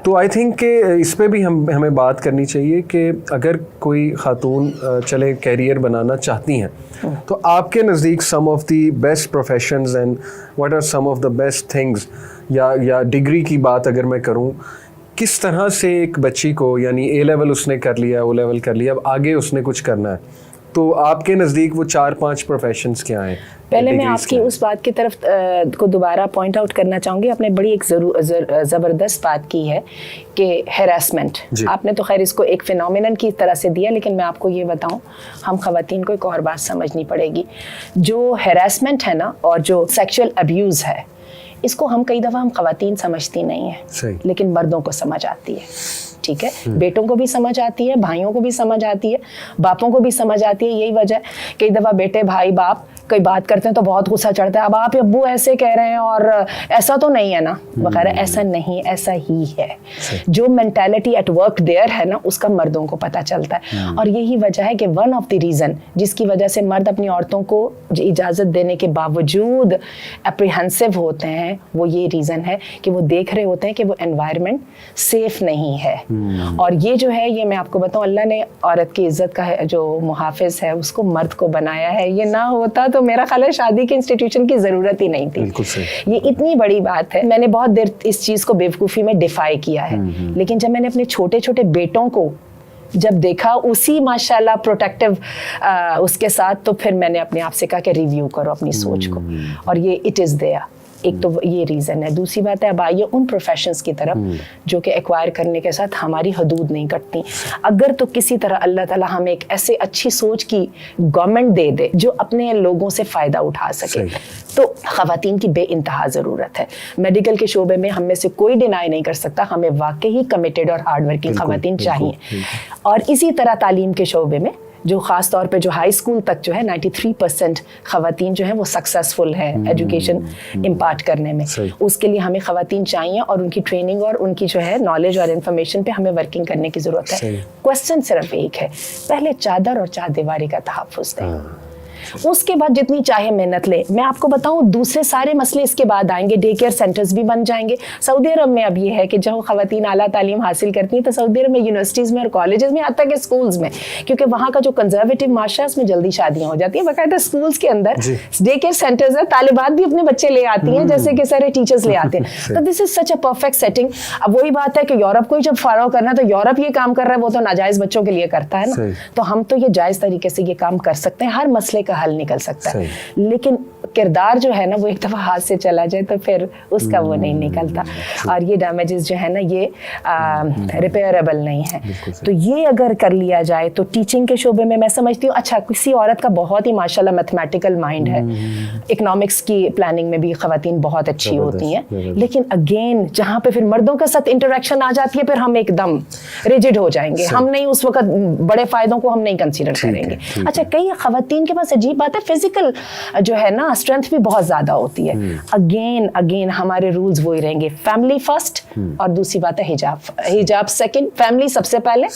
تو I think کہ اس پہ بھی ہمیں بات کرنی چاہیے کہ اگر کوئی خاتون چلے کیریئر بنانا چاہتی ہیں تو آپ کے نزدیک some of the best professions and what are some of the best things, یا ڈگری کی بات اگر میں کروں، کس طرح سے ایک بچی کو، یعنی اے لیول اس نے کر لیا، او لیول کر لیا، اب آگے اس نے کچھ کرنا ہے، تو آپ کے نزدیک وہ 4-5 پروفیشنز کیا ہیں؟ پہلے میں آپ کی اس بات کی طرف کو دوبارہ پوائنٹ آؤٹ کرنا چاہوں گی. آپ نے بڑی ایک زبردست بات کی ہے کہ ہیراسمنٹ. آپ نے تو خیر اس کو ایک فینومینن کی طرح سے دیا، لیکن میں آپ کو یہ بتاؤں، ہم خواتین کو ایک اور بات سمجھنی پڑے گی. جو ہیراسمنٹ ہے نا، اور جو سیکشل ابیوز ہے، اس کو ہم کئی دفعہ ہم خواتین سمجھتی نہیں ہیں، لیکن مردوں کو سمجھ آتی ہے. ٹھیک ہے، بیٹوں کو بھی سمجھ آتی ہے، بھائیوں کو بھی سمجھ آتی ہے، باپوں کو بھی سمجھ آتی ہے. یہی وجہ ہے کئی دفعہ بیٹے بھائی باپ کوئی بات کرتے ہیں تو بہت غصہ چڑھتا ہے، اب آپ ابو ایسے کہہ رہے ہیں اور ایسا تو نہیں ہے نا وغیرہ. ایسا نہیں، ایسا ہی ہے. جو مینٹالٹی ایٹ ورک دیئر ہے نا، اس کا مردوں کو پتہ چلتا ہے. اور یہی وجہ ہے کہ ون آف دی ریزن جس کی وجہ سے مرد اپنی عورتوں کو اجازت دینے کے باوجود اپریہنسو ہوتے ہیں، وہ یہ ریزن ہے کہ وہ دیکھ رہے ہوتے ہیں کہ وہ انوائرمنٹ سیف نہیں ہے. اور یہ جو ہے، یہ میں آپ کو بتاؤں، اللہ نے عورت کی عزت کا جو محافظ ہے اس کو مرد کو بنایا ہے. یہ نہ ہوتا تو میرا خیال ہے شادی کے انسٹیٹیوشن کی ضرورت ہی نہیں تھی. یہ اتنی بڑی بات ہے. میں نے بہت دیر اس چیز کو بیوقوفی میں ڈیفائی کیا ہے، لیکن جب میں نے اپنے چھوٹے چھوٹے بیٹوں کو جب دیکھا اسی ماشاءاللہ پروٹیکٹیو اس کے ساتھ، تو پھر میں نے اپنے آپ سے کہا کہ ریویو کرو اپنی سوچ کو. اور یہ اٹ از دیئر. ایک تو یہ ریزن ہے. دوسری بات ہے، اب آئیے ان پروفیشنز کی طرف جو کہ ایکوائر کرنے کے ساتھ ہماری حدود نہیں کٹتی. اگر تو کسی طرح اللہ تعالیٰ ہمیں ایک ایسے اچھی سوچ کی گورنمنٹ دے دے جو اپنے لوگوں سے فائدہ اٹھا سکے، تو خواتین کی بے انتہا ضرورت ہے. میڈیکل کے شعبے میں ہم میں سے کوئی ڈینائی نہیں کر سکتا، ہمیں واقعی کمیٹیڈ اور ہارڈ ورکنگ خواتین چاہیے. اور اسی طرح تعلیم کے شعبے میں جو خاص طور پہ جو ہائی اسکول تک جو ہے 93% خواتین جو ہیں وہ سکسیسفل ہیں ایجوکیشن امپارٹ کرنے میں. اس کے لیے ہمیں خواتین چاہیے، اور ان کی ٹریننگ اور ان کی جو ہے نالج اور انفارمیشن پہ ہمیں ورکنگ کرنے کی ضرورت ہے. کوسچن صرف ایک ہے، پہلے چادر اور چار دیواری کا تحفظ دیں، اس کے بعد جتنی چاہے محنت لے. میں آپ کو بتاؤں دوسرے سارے مسئلے اس کے بعد آئیں گے. ڈے کیئر سینٹرز بھی بن جائیں گے. سعودی عرب میں اب یہ ہے کہ جب خواتین اعلیٰ تعلیم حاصل کرتی ہیں تو سعودی عرب میں یونیورسٹیز میں اور کالجز میں، حتیٰ کہ اسکولز میں، کیونکہ وہاں کا جو کنزرویٹو معاشرہ ہے اس میں جلدی شادیاں ہو جاتی ہیں. باقاعدہ اسکولز کے اندر ڈے کیئر سینٹرز ہیں، طالبات بھی اپنے بچے لے آتی ہیں جیسے کہ سارے ٹیچرز لے آتے ہیں. تو دس از سچ اے پرفیکٹ سیٹنگ. اب وہی بات ہے کہ یورپ کو ہی جب فالو کرنا تو یورپ یہ کام کر رہا ہے، وہ تو ناجائز بچوں کے لیے کرتا ہے نا. تو ہم تو یہ جائز طریقے سے یہ کام کر سکتے ہیں، ہر مسئلے کا حل نکل سکتا ہے. لیکن کردار جو ہے نا وہ ایک دفعہ ہاتھ سے چلا جائے تو پھر اس کا وہ نہیں نکلتا. اور یہ ڈیمیجز جو ہے نا یہ ریپیئربل نہیں ہے. تو یہ اگر کر لیا جائے تو ٹیچنگ کے شعبے میں میں سمجھتی ہوں اچھا کسی عورت کا بہت ہی ماشاءاللہ میتھمیٹیکل مائنڈ ہے، اکنامکس کی پلاننگ میں بھی خواتین بہت اچھی ہوتی ہیں. لیکن اگین جہاں پہ پھر مردوں کے ساتھ انٹریکشن آ جاتی ہے پھر ہم ایک دم ریجڈ ہو جائیں گے. ہم نہیں اس وقت بڑے فائدوں کو ہم نہیں کنسیڈر کریں گے. اچھا کئی خواتین کے پاس عجیب بات ہے، فزیکل جو ہے نا اسٹرینتھ بھی بہت زیادہ ہوتی ہے. اگین ہمارے رولز وہی رہیں گے، فیملی فرسٹ، اور دوسری بات ہے حجاب سیکنڈ، فیملی سب سے پہلے.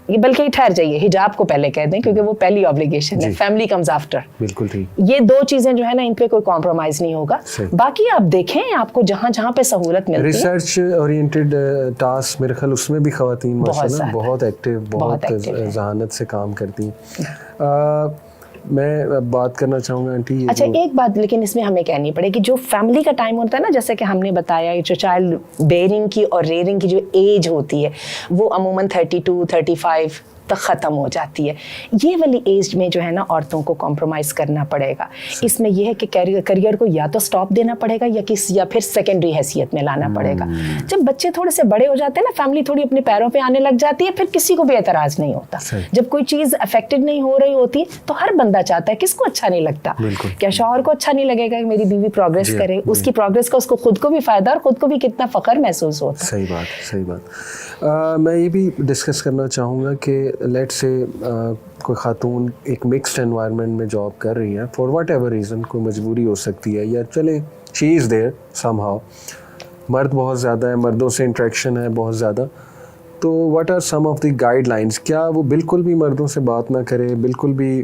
بلکہ ٹھہر جائیے، حجاب کو پہلے کہہ دیں کیونکہ وہ پہلی آبلیگیشن ہے، فیملی کمز آفٹر. بالکل ٹھیک. یہ دو چیزیں جو ہے نا ان پہ کوئی کمپرومائز نہیں ہوگا. باقی آپ دیکھیں آپ کو جہاں جہاں پہ سہولت ملتی ہے، ریسرچ اورینٹڈ ٹاسک میرے خیال اس میں بھی خواتین ماشاءاللہ بہت ایکٹیو، بہت ذہانت سے کام کرتی ہیں. میں بات کرنا چاہوں گا آنٹی. اچھا ایک بات لیکن اس میں ہمیں کہنی پڑے گی، جو فیملی کا ٹائم ہوتا ہے نا، جیسے کہ ہم نے بتایا جو چائلڈ بیئرنگ کی اور ریئرنگ کی جو ایج ہوتی ہے وہ عموماً 32 35 تک ختم ہو جاتی ہے. یہ والی ایج میں جو ہے نا عورتوں کو کمپرومائز کرنا پڑے گا. اس میں یہ ہے کہ کیریئر کو یا تو سٹاپ دینا پڑے گا یا پھر سیکنڈری حیثیت میں لانا پڑے گا. جب بچے تھوڑے سے بڑے ہو جاتے ہیں نا، فیملی تھوڑی اپنے پیروں پہ آنے لگ جاتی ہے، پھر کسی کو بھی اعتراض نہیں ہوتا. جب کوئی چیز افیکٹڈ نہیں ہو رہی ہوتی تو ہر بندہ چاہتا ہے، کس کو اچھا نہیں لگتا؟ کیا شوہر کو اچھا نہیں لگے گا کہ میری بیوی پروگریس کرے؟ اس کی پروگریس کا اس کو خود کو بھی فائدہ اور خود کو بھی کتنا فخر محسوس ہوتا ہے. صحیح بات. میں یہ بھی ڈسکس کرنا چاہوں گا کہ لیٹ سے کوئی خاتون ایک مکسڈ انوائرمنٹ میں جاب کر رہی ہے، فار واٹ ایور ریزن، کوئی مجبوری ہو سکتی ہے یا چلے شی از دیئر سم ہاؤ. مرد بہت زیادہ ہے، مردوں سے انٹریکشن ہے بہت زیادہ. تو what are some of the guidelines? کیا وہ بالکل بھی مردوں سے بات نہ کرے، بالکل بھی